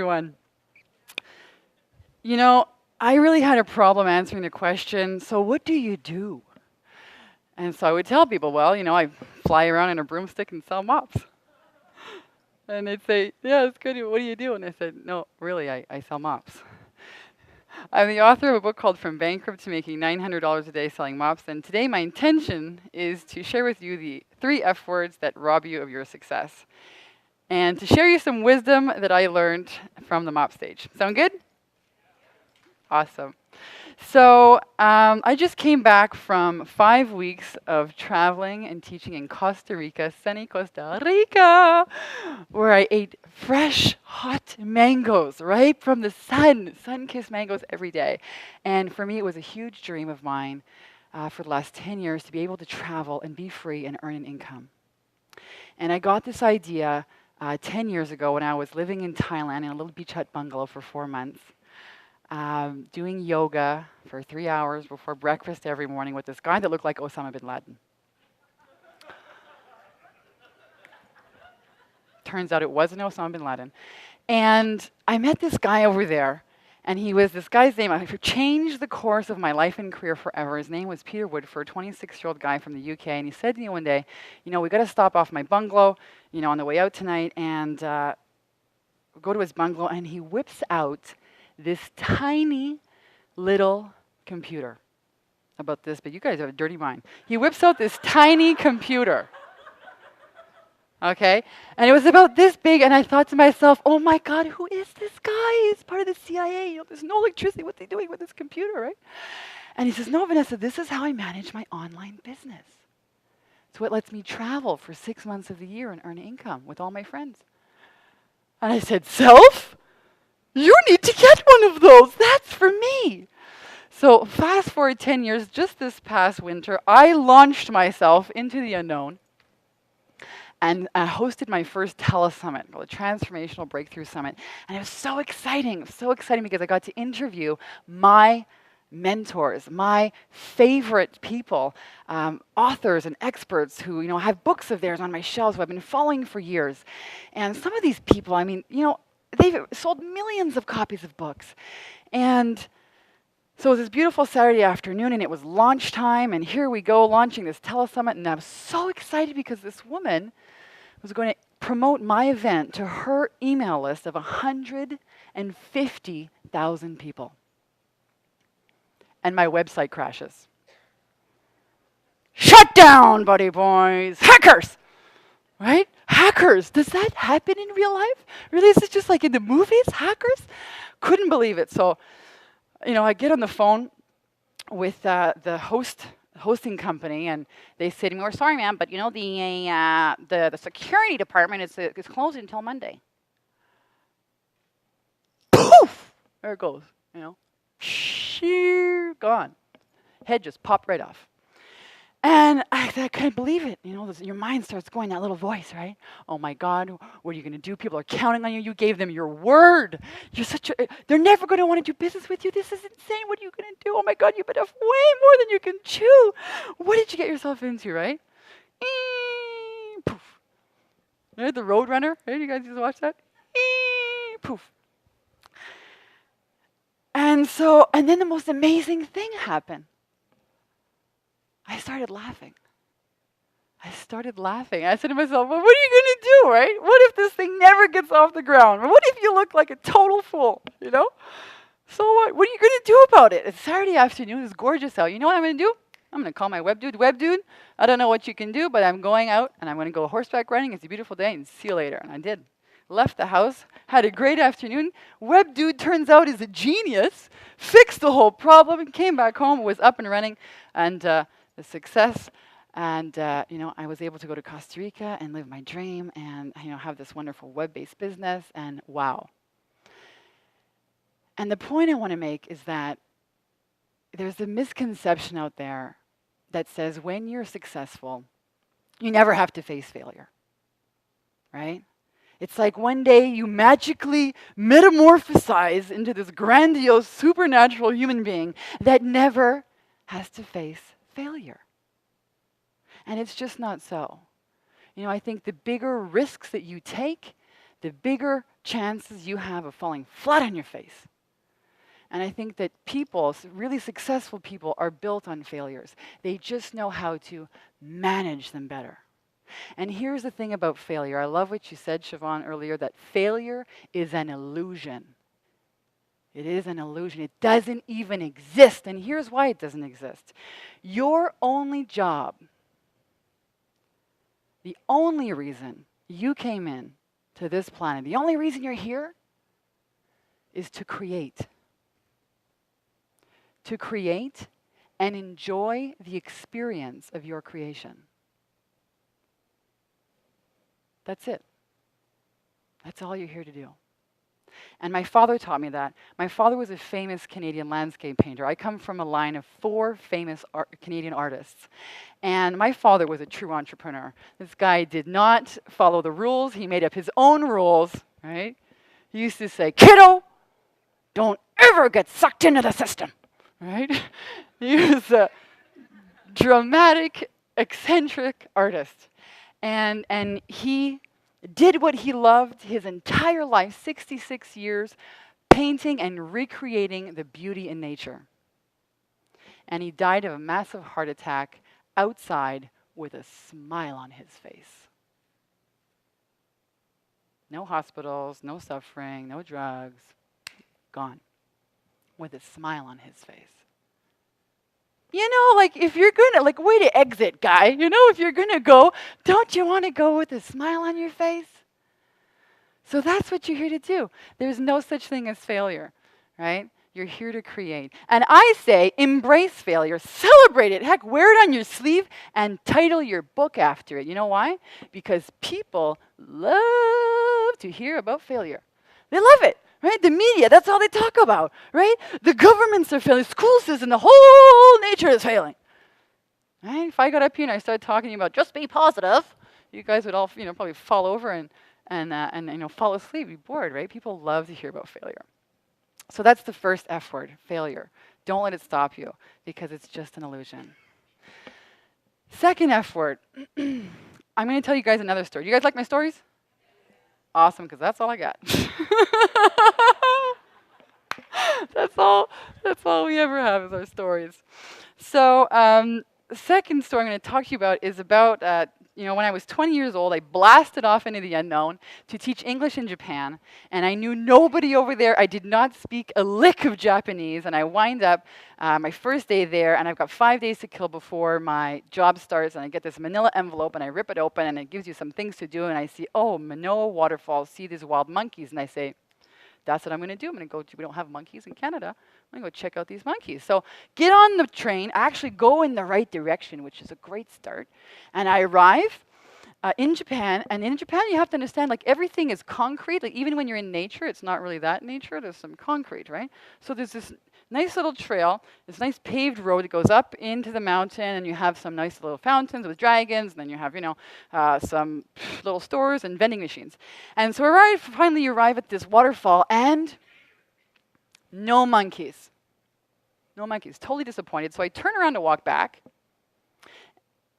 everyone. You know, I really had a problem answering the question, so what do you do? And so I would tell people, well, I fly around in a broomstick and sell mops. And they'd say, yeah, it's good. What do you do? And I said, no, really, I sell mops. I'm the author of a book called From Bankrupt to Making $900 a Day Selling Mops. And today my intention is to share with you the 3 F words that rob you of your success. And to share you some wisdom that I learned from the mop stage. Sound good? Awesome. So I just came back from 5 weeks of traveling and teaching in Costa Rica, sunny Costa Rica, where I ate fresh, hot mangoes right from the sun-kissed mangoes every day. And for me, it was a huge dream of mine for the last 10 years to be able to travel and be free and earn an income. And I got this idea 10 years ago when I was living in Thailand in a little beach hut bungalow for 4 months. Doing yoga for 3 hours before breakfast every morning with this guy that looked like Osama bin Laden. Turns out it wasn't Osama bin Laden. And I met this guy over there, and this guy's name, I changed the course of my life and career forever. His name was Peter Woodford, 26-year-old guy from the UK, and he said to me one day, we got to stop off my bungalow, on the way out tonight, and go to his bungalow, and he whips out this tiny little computer. About this, but you guys have a dirty mind. He whips out this tiny computer. Okay? And it was about this big, and I thought to myself, oh my God, who is this guy? He's part of the CIA. There's no electricity. What's he doing with this computer, right? And he says, no, Vanessa, this is how I manage my online business. It's what lets me travel for 6 months of the year and earn income with all my friends. And I said, Self? You need to get one of those. That's for me. So fast forward 10 years, just this past winter, I launched myself into the unknown and hosted my first telesummit, called the Transformational Breakthrough Summit. And it was so exciting because I got to interview my mentors, my favorite people, authors and experts who, have books of theirs on my shelves who I've been following for years. And some of these people, they've sold millions of copies of books. And so it was this beautiful Saturday afternoon, and it was launch time, and here we go, launching this telesummit, and I was so excited because this woman was going to promote my event to her email list of 150,000 people. And my website crashes. Shut down, buddy boys! Hackers! Right? Hackers. Does that happen in real life? Really? Is it just like in the movies? Hackers? Couldn't believe it. So, I get on the phone with the hosting company, and they say to me, "We're sorry, ma'am, but the security department is closed until Monday." Poof! There it goes. Sheer gone. Head just popped right off. And I couldn't believe it. Your mind starts going, that little voice, right? Oh my God, what are you going to do? People are counting on you. You gave them your word. They're never going to want to do business with you. This is insane. What are you going to do? Oh my God, you bit off way more than you can chew. What did you get yourself into, right? Poof. Right, the Roadrunner? Right? You guys used to watch that? Poof. And then the most amazing thing happened. I started laughing. I said to myself, well, what are you going to do, right? What if this thing never gets off the ground? What if you look like a total fool, So what? What are you going to do about it? It's Saturday afternoon. It's gorgeous out. You know what I'm going to do? I'm going to call my web dude. Web dude, I don't know what you can do, but I'm going out, and I'm going to go horseback riding. It's a beautiful day, and see you later. And I did. Left the house, had a great afternoon. Web dude turns out is a genius, fixed the whole problem, came back home, was up and running, and the success, and I was able to go to Costa Rica and live my dream, and have this wonderful web-based business, and wow. And the point I want to make is that there's a misconception out there that says when you're successful, you never have to face failure, right? It's like one day you magically metamorphosize into this grandiose, supernatural human being that never has to face failure. And it's just not so. I think the bigger risks that you take, the bigger chances you have of falling flat on your face. And I think that people, really successful people, are built on failures. They just know how to manage them better. And here's the thing about failure. I love what you said, Siobhan, earlier, that failure is an illusion. It is an illusion. It doesn't even exist. And here's why it doesn't exist. Your only job, the only reason you came in to this planet, the only reason you're here is to create. To create and enjoy the experience of your creation. That's it. That's all you're here to do. And my father taught me that. My father was a famous Canadian landscape painter. I come from a line of 4 famous Canadian artists. And my father was a true entrepreneur. This guy did not follow the rules. He made up his own rules, right? He used to say, "Kiddo, don't ever get sucked into the system," right? He was a dramatic, eccentric artist. And he did what he loved his entire life, 66 years, painting and recreating the beauty in nature. And he died of a massive heart attack outside with a smile on his face. No hospitals, no suffering, no drugs, gone. With a smile on his face. You know, like, if you're gonna, like, way to exit, guy. You know, if you're gonna go, don't you want to go with a smile on your face? So that's what you're here to do. There's no such thing as failure, right? You're here to create. And I say, embrace failure, celebrate it. Heck, wear it on your sleeve and title your book after it. You know why? Because people love to hear about failure. They love it. Right? The media, that's all they talk about, right? The governments are failing, school system, the whole nature is failing. Right? If I got up here and I started talking about just be positive, you guys would all, probably fall over and fall asleep, be bored, right? People love to hear about failure. So that's the first F word, failure. Don't let it stop you, because it's just an illusion. Second F word, I'm going to tell you guys another story. You guys like my stories? Awesome, because that's all I got. That's all we ever have is our stories. So the second story I'm going to talk to you about is about, when I was 20 years old, I blasted off into the unknown to teach English in Japan, and I knew nobody over there. I did not speak a lick of Japanese, and I wind up my first day there, and I've got 5 days to kill before my job starts, and I get this manila envelope, and I rip it open, and it gives you some things to do, and I see, Manoa Waterfalls, see these wild monkeys, and I say, that's what I'm going to do. I'm going to go we don't have monkeys in Canada. I'm going to go check out these monkeys. So get on the train, actually go in the right direction, which is a great start. And I arrive in Japan. And in Japan, you have to understand, like, everything is concrete. Like, even when you're in nature, it's not really that nature. There's some concrete, right? So there's this nice little trail, this nice paved road that goes up into the mountain, and you have some nice little fountains with dragons, and then you have, some little stores and vending machines. And so finally you arrive at this waterfall, and no monkeys. No monkeys. Totally disappointed. So I turn around to walk back,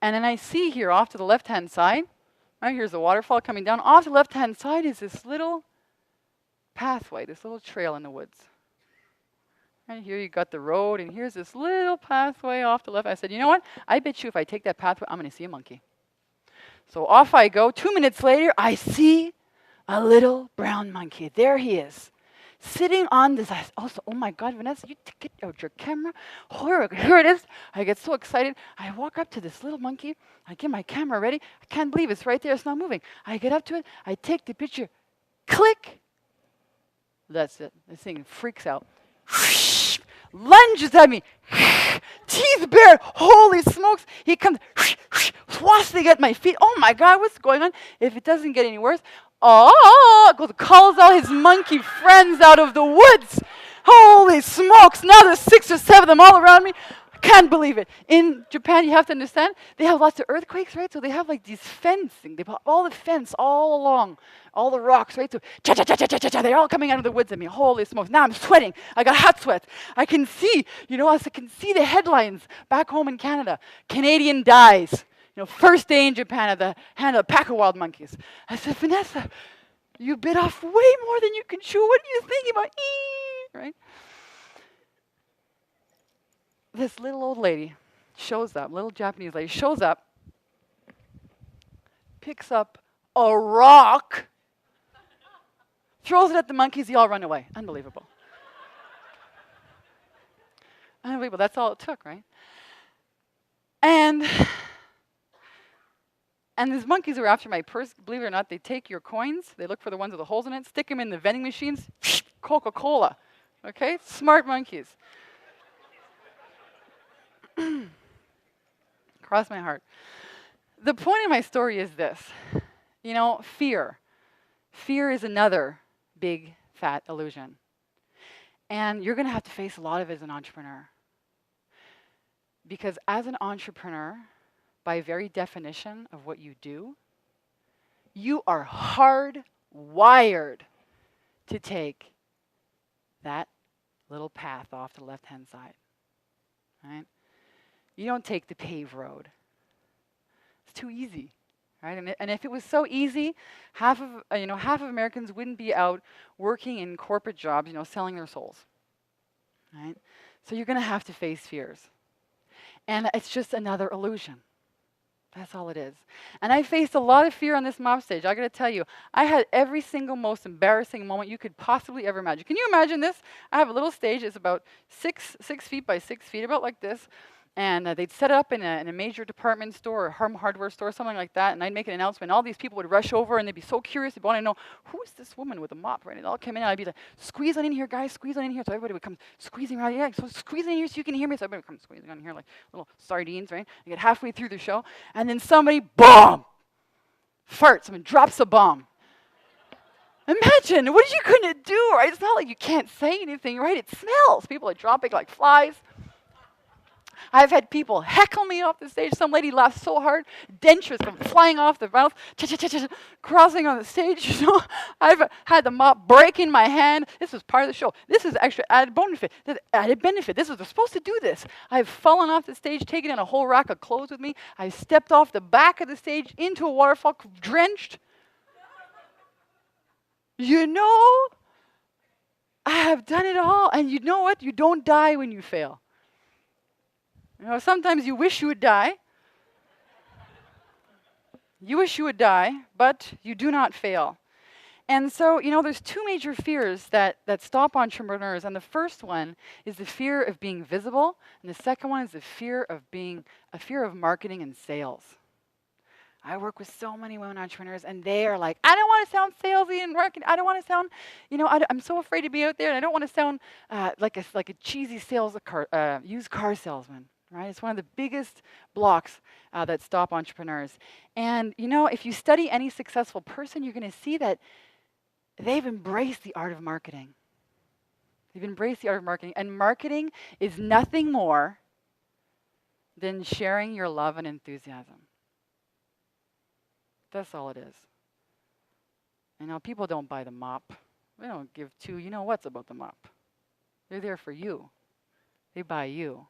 and then I see here off to the left-hand side, right, here's the waterfall coming down. Off to the left-hand side is this little pathway, this little trail in the woods. And here you got the road, and here's this little pathway off the left. I said, you know what? I bet you if I take that pathway, I'm going to see a monkey. So off I go. 2 minutes later, I see a little brown monkey. There he is, sitting on this. Oh my God, Vanessa, you get out your camera. Here it is. I get so excited. I walk up to this little monkey. I get my camera ready. I can't believe it's right there. It's not moving. I get up to it. I take the picture. Click. That's it. This thing freaks out. Lunges at me, teeth bared, holy smokes. He comes, swashing at my feet. Oh my God, what's going on? If it doesn't get any worse, calls all his monkey friends out of the woods. Holy smokes, now there's 6 or 7 of them all around me. I can't believe it. In Japan, you have to understand, they have lots of earthquakes, right? So they have like these fencing. They put all the fence all along, all the rocks, right? So cha-cha-cha-cha-cha-cha, they're all coming out of the woods at me. Holy smokes, now I'm sweating. I got hot sweats. I can see, I can see the headlines back home in Canada. Canadian dies. First day in Japan at the hand of a pack of wild monkeys. I said, Vanessa, You bit off way more than you can chew. What are you thinking about? Right? This little old lady shows up, little Japanese lady shows up, picks up a rock, throws it at the monkeys, they all run away. Unbelievable. Unbelievable. That's all it took, right? And these monkeys were after my purse. Believe it or not, they take your coins, they look for the ones with the holes in it, stick them in the vending machines, Coca-Cola. Okay? Smart monkeys. Cross my heart. The point of my story is this. You know, fear. Fear is another big, fat illusion. And you're going to have to face a lot of it as an entrepreneur. Because as an entrepreneur, by very definition of what you do, you are hardwired to take that little path off the left-hand side. Right? You don't take the paved road. It's too easy. Right? And if it was so easy, half of Americans wouldn't be out working in corporate jobs, selling their souls. Right? So you're going to have to face fears. And it's just another illusion. That's all it is. And I faced a lot of fear on this mob stage. I got to tell you, I had every single most embarrassing moment you could possibly ever imagine. Can you imagine this? I have a little stage. It's about 6 feet by 6 feet, about like this. And they'd set it up in a major department store or home hardware store, something like that. And I'd make an announcement. All these people would rush over, and they'd be so curious. They'd want to know, who is this woman with a mop? Right? And they'd all come in, and I'd be like, squeeze on in here, guys, squeeze on in here. So everybody would come squeezing around. Yeah, so squeeze in here so you can hear me. So everybody would come squeezing on here like little sardines, right? I get halfway through the show, and then somebody, boom, farts. Someone drops a bomb. Imagine, what are you going to do, right? It's not like you can't say anything, right? It smells. People are dropping like flies. I've had people heckle me off the stage. Some lady laughed so hard, dentures come flying off the mouth, crossing on the stage. I've had the mop break in my hand. This was part of the show. This is extra added benefit. This was supposed to do this. I've fallen off the stage, taken in a whole rack of clothes with me. I stepped off the back of the stage into a waterfall, drenched. I have done it all. And you know what? You don't die when you fail. Sometimes you wish you would die. You wish you would die, but you do not fail. And so, there's 2 major fears that stop entrepreneurs. And the first one is the fear of being visible. And the second one is the fear of marketing and sales. I work with so many women entrepreneurs, and they are like, I don't want to sound salesy and marketing. I don't want to sound, I'm so afraid to be out there, and I don't want to sound like a cheesy used car salesman. Right? It's one of the biggest blocks that stop entrepreneurs. And, if you study any successful person, you're going to see that they've embraced the art of marketing. They've embraced the art of marketing. And marketing is nothing more than sharing your love and enthusiasm. That's all it is. People don't buy the mop. They don't give 2 what's about the mop. They're there for you. They buy you.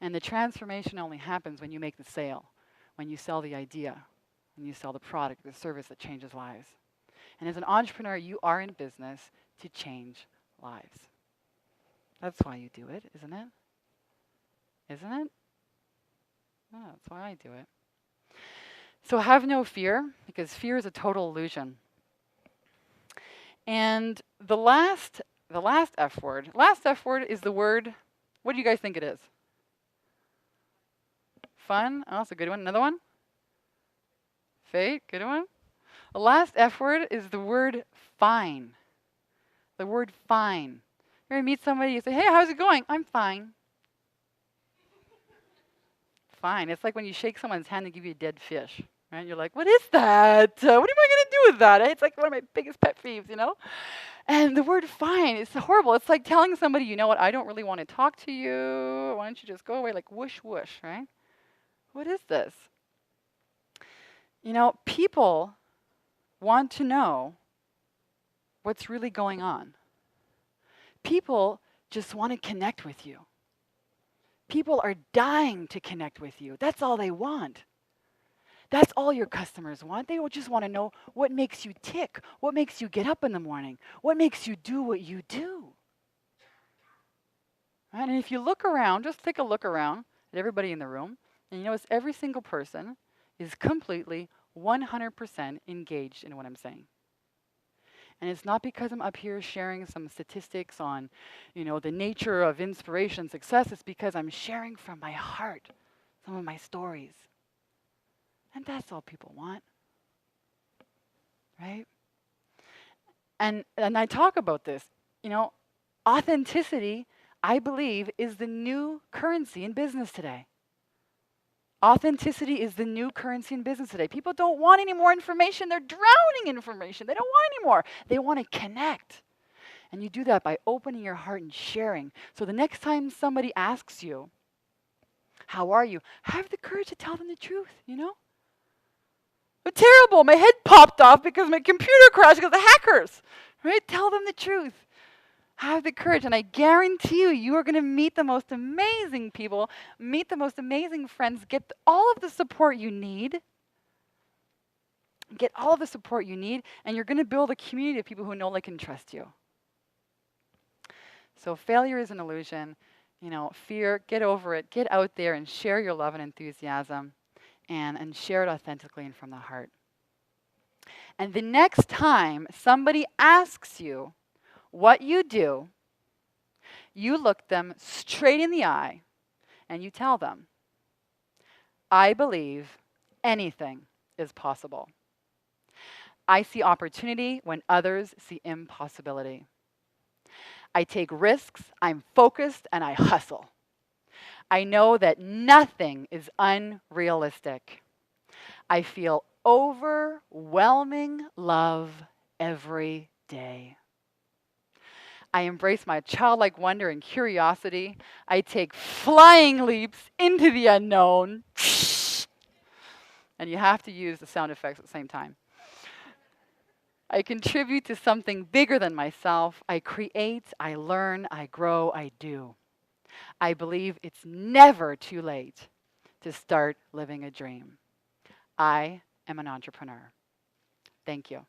And the transformation only happens when you make the sale, when you sell the idea, when you sell the product, the service that changes lives. And as an entrepreneur, you are in business to change lives. That's why you do it, isn't it? Isn't it? No, that's why I do it. So have no fear, because fear is a total illusion. And the last F word is the word, what do you guys think it is? Fun. Oh, that's a good one. Another one? Fate. Good one. The last F word is the word fine. The word fine. You're going to meet somebody, you say, hey, how's it going? I'm fine. Fine. It's like when you shake someone's hand and give you a dead fish. Right? You're like, what is that? What am I going to do with that? It's like one of my biggest pet peeves, And the word fine is horrible. It's like telling somebody, you know what, I don't really want to talk to you. Why don't you just go away? Like whoosh, whoosh, right? What is this? People want to know what's really going on. People just want to connect with you. People are dying to connect with you. That's all they want. That's all your customers want. They just want to know what makes you tick, what makes you get up in the morning, what makes you do what you do. Right? And if you look around, just take a look around at everybody in the room, and you notice every single person is completely 100% engaged in what I'm saying. And it's not because I'm up here sharing some statistics on, the nature of inspiration and success. It's because I'm sharing from my heart some of my stories. And that's all people want, right? And I talk about this, authenticity, I believe, is the new currency in business today. Authenticity is the new currency in business today. People don't want any more information. They're drowning in information. They don't want any more. They want to connect. And you do that by opening your heart and sharing. So the next time somebody asks you, how are you? Have the courage to tell them the truth, But terrible. My head popped off because my computer crashed because of the hackers. Right? Tell them the truth. Have the courage, and I guarantee you are going to meet the most amazing people, meet the most amazing friends, get all of the support you need. Get all of the support you need, and you're going to build a community of people who know, like, and trust you. So failure is an illusion. Fear, get over it. Get out there and share your love and enthusiasm, and share it authentically and from the heart. And the next time somebody asks you what you do, you look them straight in the eye and you tell them, I believe anything is possible. I see opportunity when others see impossibility. I take risks, I'm focused, and I hustle. I know that nothing is unrealistic. I feel overwhelming love every day. I embrace my childlike wonder and curiosity. I take flying leaps into the unknown. And you have to use the sound effects at the same time. I contribute to something bigger than myself. I create, I learn, I grow, I do. I believe it's never too late to start living a dream. I am an entrepreneur. Thank you.